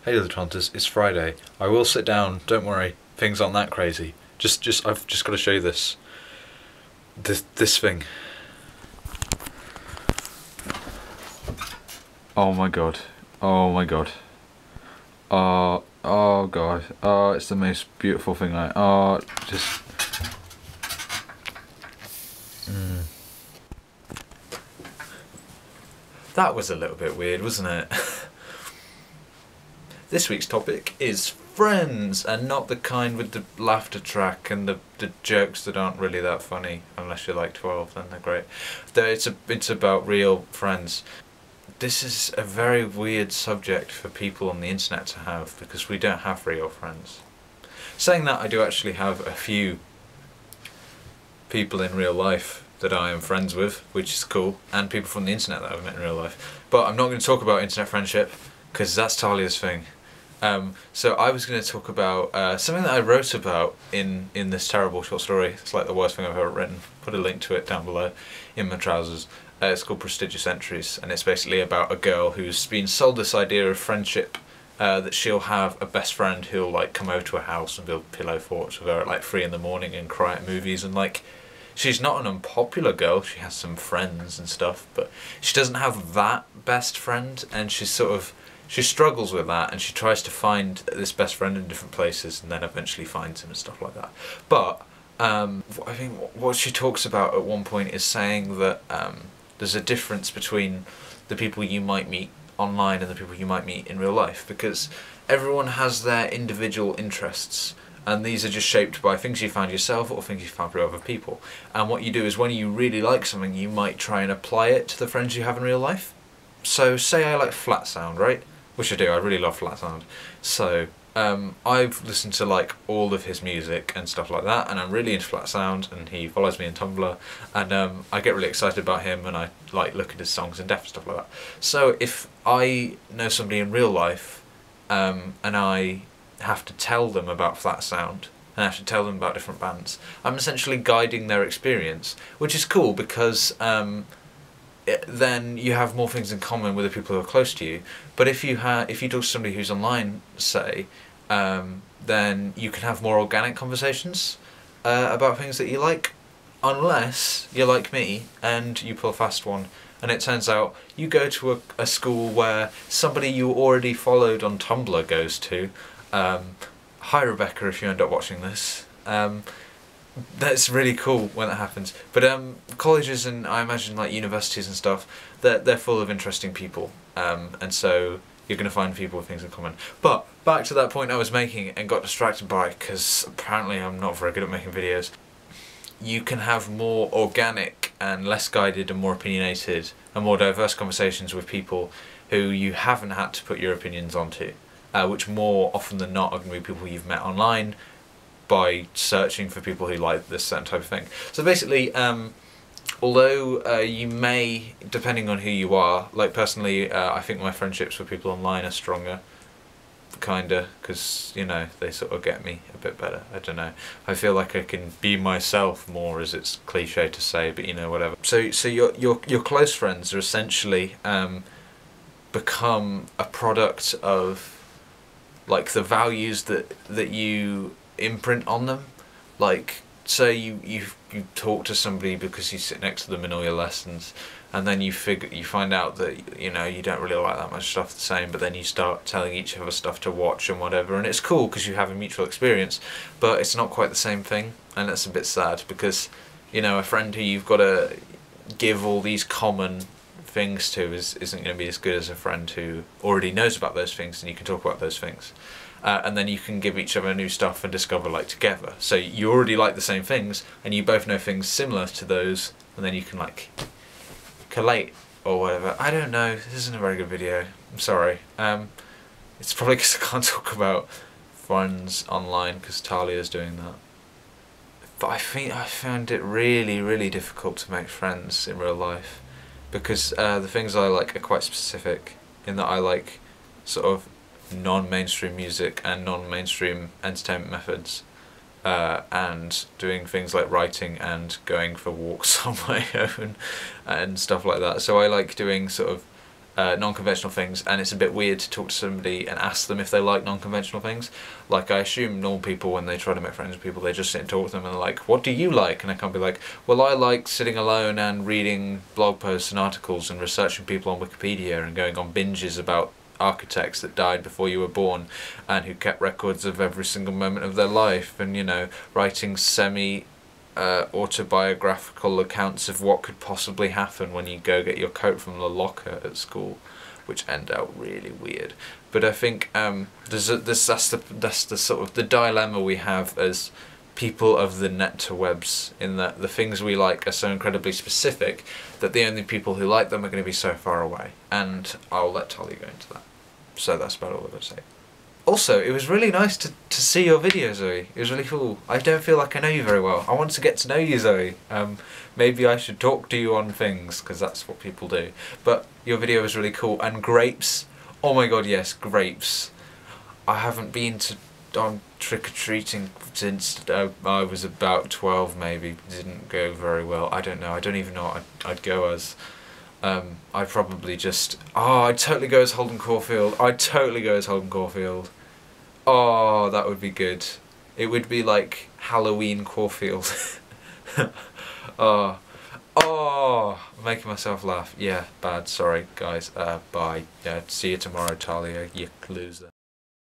Hey little Tronters, it's Friday. I will sit down, don't worry, things aren't that crazy. I've just got to show you this thing. Oh my god. Oh my god. Oh god. Oh, it's the most beautiful thing just... That was a little bit weird, wasn't it? This week's topic is friends, and not the kind with the laughter track and the jokes that aren't really that funny, unless you're like 12, then they're great. It's about real friends. This is a very weird subject for people on the internet to have, because we don't have real friends. Saying that, I do actually have a few people in real life that I am friends with, which is cool, and people from the internet that I've met in real life. But I'm not going to talk about internet friendship, because that's Talia's thing. So I was going to talk about something that I wrote about in this terrible short story. It's like the worst thing I've ever written. Put a link to it down below in my trousers. It's called Prestigious Entries, and it's basically about a girl who's been sold this idea of friendship, that she'll have a best friend who'll like come over to her house and build pillow forts with her at like 3 in the morning and cry at movies, and like she's not an unpopular girl, she has some friends and stuff, but she doesn't have that best friend, and she struggles with that, and she tries to find this best friend in different places, and then eventually finds him and stuff like that. But I think what she talks about at one point is saying that there's a difference between the people you might meet online and the people you might meet in real life, because everyone has their individual interests, and these are just shaped by things you found yourself or things you found through other people. And what you do is, when you really like something, you might try and apply it to the friends you have in real life. So say I like Flat Sound, right? Which I do, I really love Flat Sound. So I've listened to like all of his music and stuff like that, and I'm really into Flat Sound, and he follows me on Tumblr, and I get really excited about him, and I like look at his songs in depth and stuff like that. So if I know somebody in real life, and I have to tell them about Flat Sound, and I have to tell them about different bands, I'm essentially guiding their experience, which is cool because then you have more things in common with the people who are close to you. But if you talk to somebody who's online, say, then you can have more organic conversations about things that you like, unless you're like me and you pull a fast one, and it turns out you go to a school where somebody you already followed on Tumblr goes to. Hi Rebecca, if you end up watching this. That's really cool when that happens. But colleges, and I imagine like universities and stuff, they're full of interesting people, and so you're going to find people with things in common. But back to that point I was making and got distracted by, because apparently I'm not very good at making videos. You can have more organic and less guided and more opinionated and more diverse conversations with people who you haven't had to put your opinions onto, which more often than not are going to be people you've met online by searching for people who like this certain type of thing. So basically, although you may, depending on who you are, like personally I think my friendships with people online are stronger, kinda, because, you know, they sort of get me a bit better. I don't know, I feel like I can be myself more, as it's cliche to say, but you know, whatever. So your close friends are essentially become a product of like the values that you imprint on them. Like, say you talk to somebody because you sit next to them in all your lessons, and then you find out that, you know, you don't really like that much stuff the same, but then you start telling each other stuff to watch and whatever, and it's cool because you have a mutual experience, but it's not quite the same thing, and that's a bit sad, because, you know, a friend who you've got to give all these common things to isn't going to be as good as a friend who already knows about those things and you can talk about those things. And then you can give each other new stuff and discover like together. So you already like the same things and you both know things similar to those, and then you can like collate or whatever. I don't know, this isn't a very good video, I'm sorry. It's probably because I can't talk about friends online because Talia's doing that. But I think I found it really difficult to make friends in real life, because the things I like are quite specific, in that I like sort of non-mainstream music and non-mainstream entertainment methods, and doing things like writing and going for walks on my own and stuff like that. So I like doing sort of non-conventional things, and it's a bit weird to talk to somebody and ask them if they like non-conventional things. Like, I assume normal people, when they try to make friends with people, they just sit and talk to them and they're like, what do you like? And I can't be like, well, I like sitting alone and reading blog posts and articles and researching people on Wikipedia and going on binges about architects that died before you were born and who kept records of every single moment of their life, and, you know, writing autobiographical accounts of what could possibly happen when you go get your coat from the locker at school, which end out really weird. But I think that's the sort of the dilemma we have as people of the netwebs, in that the things we like are so incredibly specific that the only people who like them are going to be so far away. And I'll let Talia go into that. So that's about all I'm going to say. Also, it was really nice to see your video, Zoe. It was really cool. I don't feel like I know you very well. I want to get to know you, Zoe. Maybe I should talk to you on things, because that's what people do. But your video was really cool. And grapes. Oh my god, yes, grapes. I haven't been on trick-or-treating since I was about 12, maybe. Didn't go very well. I don't know. I don't even know what I'd go as. I'd probably just... Oh, I'd totally go as Holden Caulfield. I'd totally go as Holden Caulfield. Oh, that would be good. It would be like Halloween Caulfield. Oh, I'm making myself laugh. Yeah, bad. Sorry, guys. Bye. Yeah, see you tomorrow, Talia, you loser.